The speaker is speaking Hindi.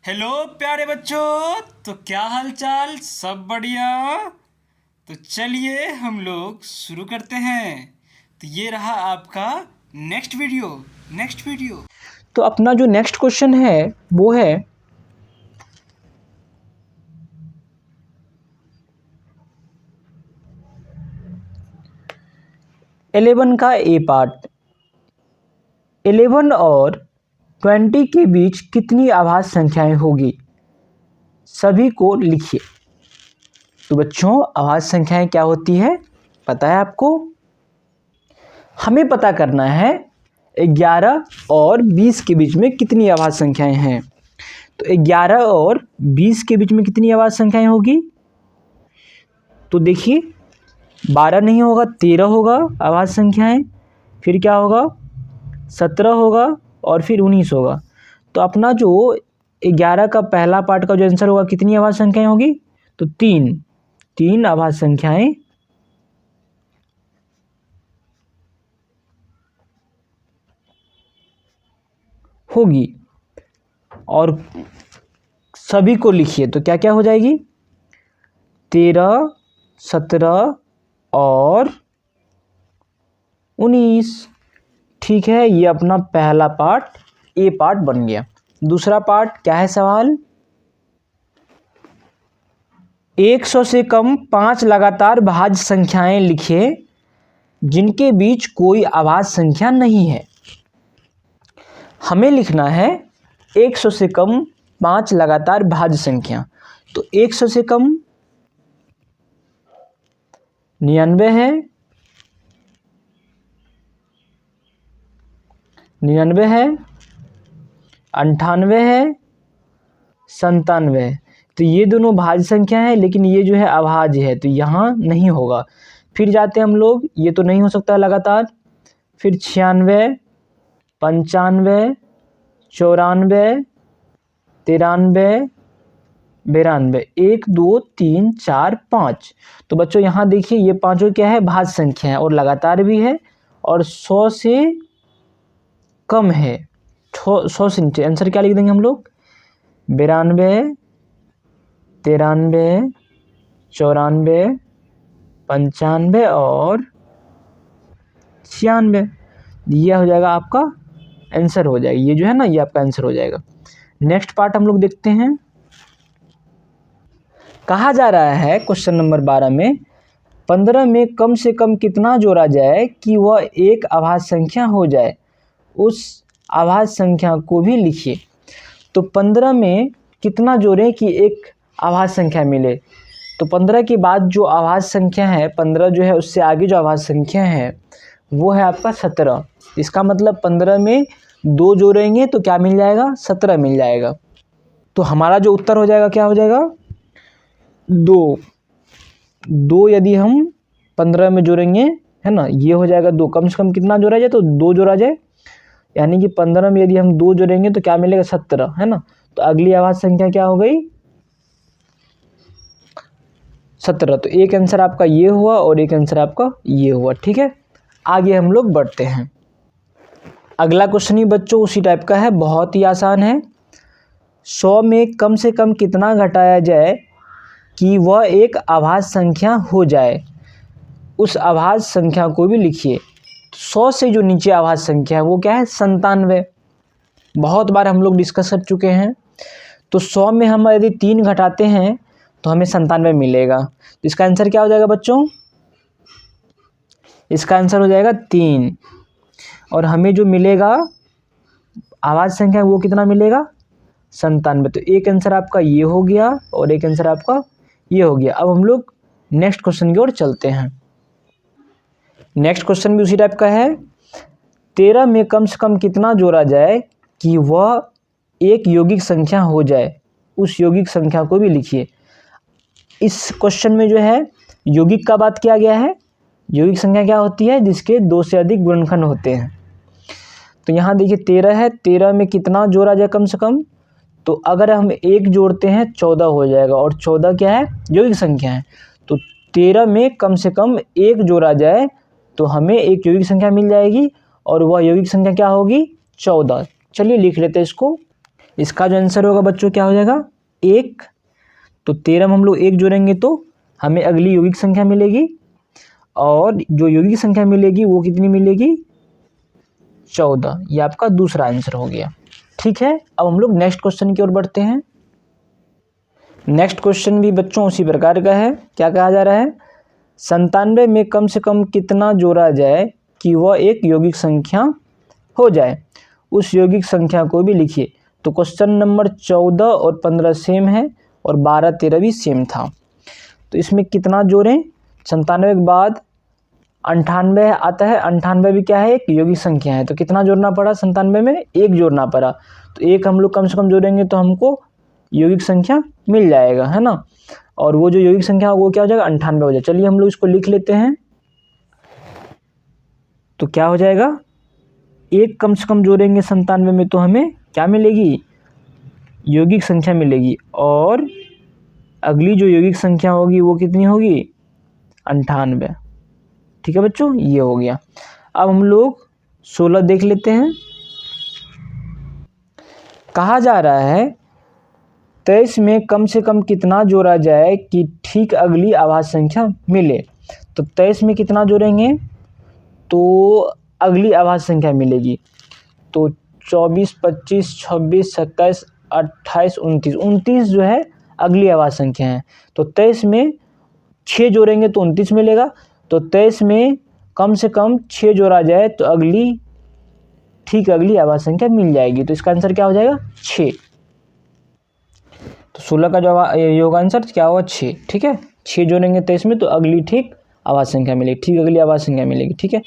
हेलो प्यारे बच्चों। तो क्या हाल चाल, सब बढ़िया। तो चलिए हम लोग शुरू करते हैं। तो ये रहा आपका नेक्स्ट वीडियो। तो अपना जो नेक्स्ट क्वेश्चन है वो है 11 का ए पार्ट। 11 और 20 के बीच कितनी आभाज्य संख्याएं होगी, सभी को लिखिए। तो बच्चों, आभाज्य संख्याएं क्या होती है पता है आपको? हमें पता करना है 11 और 20 के बीच में कितनी आभाज्य संख्याएं हैं। तो 11 और 20 के बीच में कितनी आभाज्य संख्याएं होगी? तो देखिए, 12 नहीं होगा, 13 होगा आभाज्य संख्याएं, फिर क्या होगा 17 होगा और फिर 19 होगा। तो अपना जो 11 का पहला पार्ट का जो आंसर होगा कितनी आभाज्य संख्याएं होगी? तो तीन आभाज्य संख्याएं होगी। और सभी को लिखिए, तो क्या क्या हो जाएगी? 13, 17 और 19। ठीक है, ये अपना पहला पार्ट ए पार्ट बन गया। दूसरा पार्ट क्या है सवाल? 100 से कम 5 लगातार भाज्य संख्याएं लिखिए जिनके बीच कोई अभाज्य संख्या नहीं है। हमें लिखना है 100 से कम 5 लगातार भाज्य संख्या। तो 100 से कम 99 है, 99 है, 98 है, 97 है। तो ये दोनों भाज्य संख्या है, लेकिन ये जो है अभाज्य है, तो यहाँ नहीं होगा। फिर जाते हैं हम लोग, ये तो नहीं हो सकता लगातार। फिर 96, 95, 94, 93, 92, 1 2 3 4 5। तो बच्चों यहाँ देखिए, ये पांचों क्या है? भाज्य संख्या है और लगातार भी है और 100 से कम है। 100 से नीचे। आंसर क्या लिख देंगे हम लोग? 92, 93, 94, 95 और 96। ये हो जाएगा आपका आंसर हो जाएगा। ये जो है ना, ये आपका आंसर हो जाएगा। नेक्स्ट पार्ट हम लोग देखते हैं। कहा जा रहा है क्वेश्चन नंबर 12 में 15 में कम से कम कितना जोड़ा जाए कि वह एक अभाज्य संख्या हो जाए, उस अभाज्य संख्या को भी लिखिए। तो 15 में कितना जोड़ें कि एक अभाज्य संख्या मिले? तो 15 के बाद जो अभाज्य संख्या है, 15 जो है उससे आगे जो अभाज्य संख्या है वो है आपका 17। इसका मतलब 15 में 2 जोड़ेंगे तो क्या मिल जाएगा? 17 मिल जाएगा। तो हमारा जो उत्तर हो जाएगा क्या हो जाएगा? 2 यदि हम 15 में जोड़ेंगे, है ना, ये हो जाएगा 2। कम से कम कितना जोड़ा जाए? तो 2 जोड़ा जाए। यानी कि 15 में यदि हम 2 जोड़ेंगे तो क्या मिलेगा? 17, है ना। तो अगली अभाज्य संख्या क्या हो गई? 17। तो एक आंसर आपका ये हुआ और एक आंसर आपका ये हुआ। ठीक है, आगे हम लोग बढ़ते हैं। अगला क्वेश्चन ही बच्चों उसी टाइप का है, बहुत ही आसान है। 100 में कम से कम कितना घटाया जाए कि वह एक अभाज्य संख्या हो जाए, उस अभाज्य संख्या को भी लिखिए। 100 से जो नीचे अभाज्य संख्या है वो क्या है? 97। बहुत बार हम लोग डिस्कस कर चुके हैं। तो 100 में हम यदि 3 घटाते हैं तो हमें 97 मिलेगा। तो इसका आंसर क्या हो जाएगा बच्चों? इसका आंसर हो जाएगा 3। और हमें जो मिलेगा अभाज्य संख्या वो कितना मिलेगा? 97। तो एक आंसर आपका ये हो गया और एक आंसर आपका ये हो गया। अब हम लोग नेक्स्ट क्वेश्चन की ओर चलते हैं। नेक्स्ट क्वेश्चन भी उसी टाइप का है। 13 में कम से कम कितना जोड़ा जाए कि वह एक यौगिक संख्या हो जाए, उस यौगिक संख्या को भी लिखिए। इस क्वेश्चन में जो है यौगिक का बात किया गया है। यौगिक संख्या क्या होती है? जिसके 2 से अधिक गुणनखंड होते हैं। तो यहाँ देखिए 13 है, 13 में कितना जोड़ा जाए कम से कम? तो अगर हम 1 जोड़ते हैं 14 हो जाएगा, और 14 क्या है? यौगिक संख्या है। तो 13 में कम से कम 1 जोड़ा जाए तो हमें एक यौगिक संख्या मिल जाएगी, और वह यौगिक संख्या क्या होगी? 14। चलिए लिख लेते हैं इसको। इसका जो आंसर होगा बच्चों क्या हो जाएगा 1। तो 13 में हम लोग 1 जोड़ेंगे तो हमें अगली यौगिक संख्या मिलेगी, और जो यौगिक संख्या मिलेगी वो कितनी मिलेगी 14। ये आपका दूसरा आंसर हो गया। ठीक है, अब हम लोग नेक्स्ट क्वेश्चन की ओर बढ़ते हैं। नेक्स्ट क्वेश्चन भी बच्चों उसी प्रकार का है। क्या कहा जा रहा है, 97 में कम से कम कितना जोड़ा जाए कि वह एक यौगिक संख्या हो जाए, उस यौगिक संख्या को भी लिखिए। तो क्वेश्चन नंबर 14 और 15 सेम है और 12 13 भी सेम था। तो इसमें कितना जोड़ें, 97 के बाद 98 आता है, 98 भी क्या है एक यौगिक संख्या है, तो कितना जोड़ना पड़ा 97 में 1 जोड़ना पड़ा। तो 1 हम लोग कम से कम जोड़ेंगे तो हमको यौगिक संख्या मिल जाएगा, है ना। और वो जो यौगिक संख्या वो क्या हो जाएगा 98 हो जाएगा। चलिए हम लोग इसको लिख लेते हैं। तो क्या हो जाएगा 1 कम से कम जोड़ेंगे 97 में तो हमें क्या मिलेगी यौगिक संख्या मिलेगी, और अगली जो यौगिक संख्या होगी वो कितनी होगी 98। ठीक है बच्चों, ये हो गया। अब हम लोग 16 देख लेते हैं। कहा जा रहा है 23 में कम से कम कितना जोड़ा जाए कि ठीक अगली आवाज़ संख्या मिले। तो 23 में कितना जोड़ेंगे तो अगली आवाज़ संख्या मिलेगी। तो 24 25 26 27 28 29, 29 जो है अगली आवाज़ संख्या है। तो 23 में 6 जोड़ेंगे तो 29 मिलेगा। तो 23 में कम से कम 6 जोड़ा जाए तो ठीक अगली आवाज़ संख्या मिल जाएगी। तो इसका आंसर क्या हो जाएगा 6। तो 16 का जो योग आंसर क्या होगा 6। ठीक है, 6 जोड़ेंगे 23 में तो अगली ठीक आवाज़ संख्या मिलेगी, ठीक अगली आवाज़ संख्या मिलेगी। ठीक है।